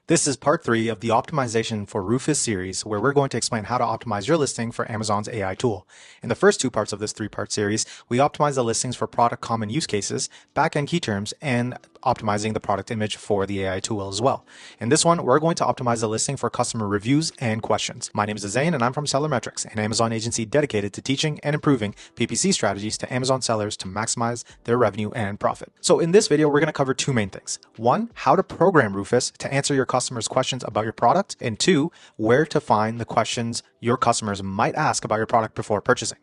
This is part 3 of the Optimization for Rufus series, where we're going to explain how to optimize your listing for Amazon's AI tool. In the first 2 parts of this 3-part series, we optimize the listings for product common use cases, back-end key terms, and optimizing the product image for the AI tool as well. In this one, we're going to optimize the listing for customer reviews and questions. My name is Zain, and I'm from SellerMetrics, an Amazon agency dedicated to teaching and improving PPC strategies to Amazon sellers to maximize their revenue and profit. So in this video, we're going to cover 2 main things. 1, how to program Rufus to answer your customers' questions about your product, and 2, where to find the questions your customers might ask about your product before purchasing.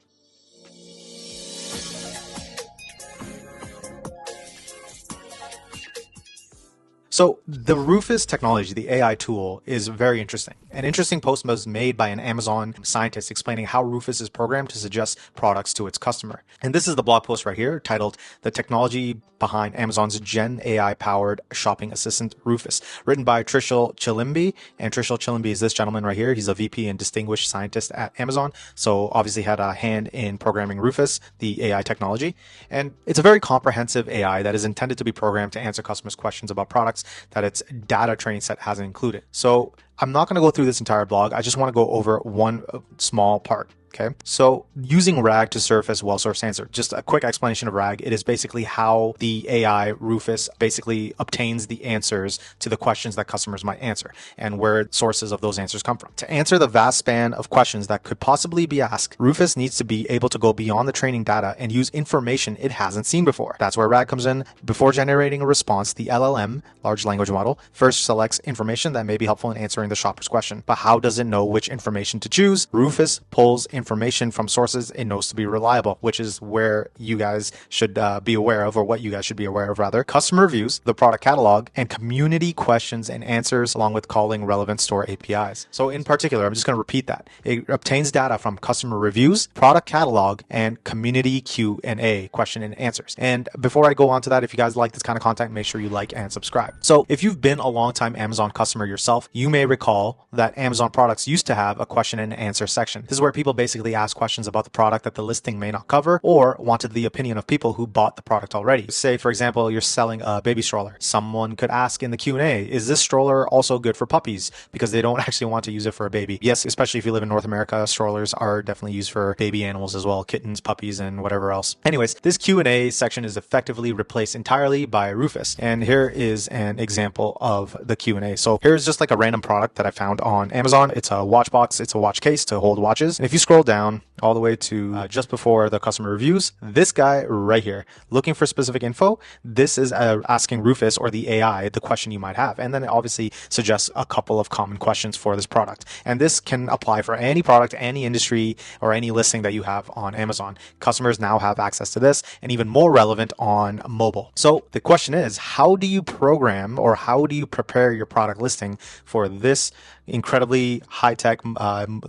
So the Rufus technology, the AI tool, is very interesting. An interesting post was made by an Amazon scientist explaining how Rufus is programmed to suggest products to its customer. And this is the blog post right here titled "The Technology Behind Amazon's Gen AI-Powered Shopping Assistant Rufus," written by Trishul Chilimbi. And Trishul Chilimbi is this gentleman right here. He's a VP and distinguished scientist at Amazon. So obviously had a hand in programming Rufus, the AI technology. And it's a very comprehensive AI that is intended to be programmed to answer customers' questions about products that its data training set hasn't included. So I'm not going to go through this entire blog. I just want to go over one small part. Okay, so using RAG to surface well-sourced answer. Just a quick explanation of RAG. It is basically how the AI Rufus basically obtains the answers to the questions that customers might answer and where sources of those answers come from. To answer the vast span of questions that could possibly be asked, Rufus needs to be able to go beyond the training data and use information it hasn't seen before. That's where RAG comes in. Before generating a response, the LLM, large language model, first selects information that may be helpful in answering the shopper's question. But how does it know which information to choose? Rufus pulls information from sources it knows to be reliable, which is where you guys should be aware of, or what you guys should be aware of rather. Customer reviews, the product catalog, and community questions and answers, along with calling relevant store APIs. So in particular, I'm just going to repeat that. It obtains data from customer reviews, product catalog, and community Q&A, question and answers. And before I go on to that, if you guys like this kind of content, make sure you like and subscribe. So if you've been a long-time Amazon customer yourself, you may recall that Amazon products used to have a question and answer section. This is where people basically ask questions about the product that the listing may not cover, or wanted the opinion of people who bought the product already. Say, for example, you're selling a baby stroller. Someone could ask in the Q&A, is this stroller also good for puppies? Because they don't actually want to use it for a baby. Yes, especially if you live in North America, strollers are definitely used for baby animals as well, kittens, puppies, and whatever else. Anyways, this Q&A section is effectively replaced entirely by Rufus. And here is an example of the Q&A. So here's just like a random product that I found on Amazon. It's a watch box. It's a watch case to hold watches. And if you scroll down all the way to just before the customer reviews, this guy right here, looking for specific info, this is asking Rufus, or the AI, the question you might have. And then it obviously suggests a couple of common questions for this product. And this can apply for any product, any industry, or any listing that you have on Amazon. Customers now have access to this, and even more relevant on mobile. So the question is, how do you program, or how do you prepare your product listing for this incredibly high-tech,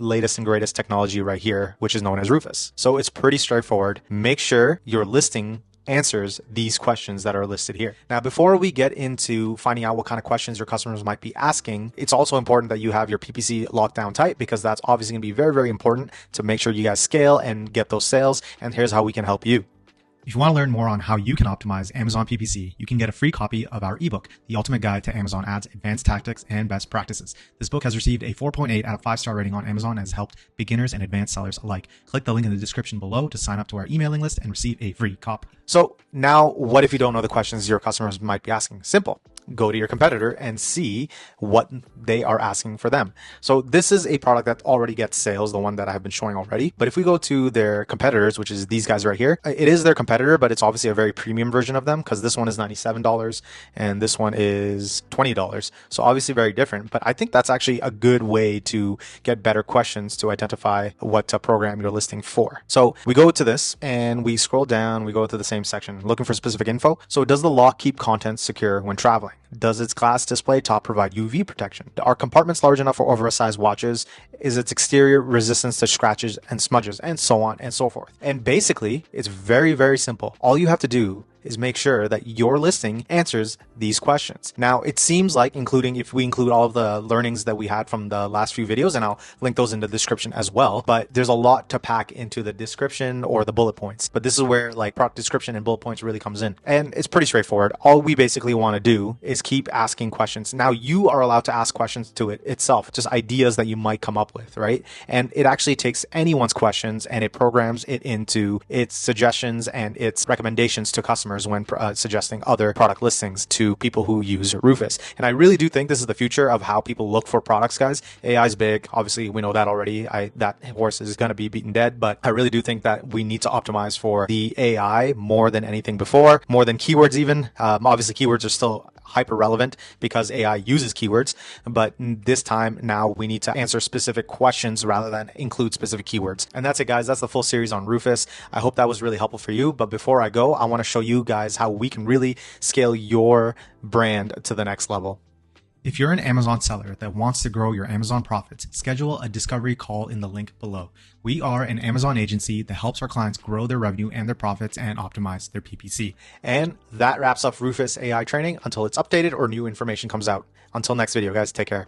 latest and greatest technology right here, which is known as Rufus? So it's pretty straightforward. Make sure your listing answers these questions that are listed here. Now, before we get into finding out what kind of questions your customers might be asking, it's also important that you have your PPC locked down tight, because that's obviously going to be very, very important to make sure you guys scale and get those sales. And here's how we can help you. If you want to learn more on how you can optimize Amazon PPC, you can get a free copy of our ebook, The Ultimate Guide to Amazon Ads, Advanced Tactics and Best Practices. This book has received a 4.8 out of 5-star rating on Amazon and has helped beginners and advanced sellers alike. Click the link in the description below to sign up to our emailing list and receive a free copy. So now, what if you don't know the questions your customers might be asking? Simple. Go to your competitor and see what they are asking for them. So this is a product that already gets sales, the one that I have been showing already. But if we go to their competitors, which is these guys right here, it is their competitor, but it's obviously a very premium version of them, because this one is $97 and this one is $20. So obviously very different, but I think that's actually a good way to get better questions to identify what to program your listing for. So we go to this and we scroll down, we go to the same section, looking for specific info. So does the lock keep content secure when traveling? Does its glass display top provide UV protection? Are compartments large enough for oversized watches? Is its exterior resistance to scratches and smudges? And so on and so forth. And basically, it's very, very simple. All you have to do is make sure that your listing answers these questions. Now, it seems like if we include all of the learnings that we had from the last few videos, and I'll link those in the description as well, but there's a lot to pack into the description or the bullet points. But this is where like product description and bullet points really comes in. And it's pretty straightforward. All we basically want to do is just keep asking questions. Now you are allowed to ask questions to it itself, just ideas that you might come up with, right? And it actually takes anyone's questions and it programs it into its suggestions and its recommendations to customers when suggesting other product listings to people who use Rufus. And I really do think this is the future of how people look for products, guys. AI is big. Obviously, we know that already. That horse is going to be beaten dead, but I really do think that we need to optimize for the AI more than anything before, more than keywords even. Obviously, keywords are still hyper relevant because AI uses keywords, but this time now we need to answer specific questions rather than include specific keywords. And that's it, guys. That's the full series on Rufus. I hope that was really helpful for you. But before I go, I want to show you guys how we can really scale your brand to the next level. If you're an Amazon seller that wants to grow your Amazon profits, schedule a discovery call in the link below. We are an Amazon agency that helps our clients grow their revenue and their profits and optimize their PPC. And that wraps up Rufus AI training until it's updated or new information comes out. Until next video, guys, take care.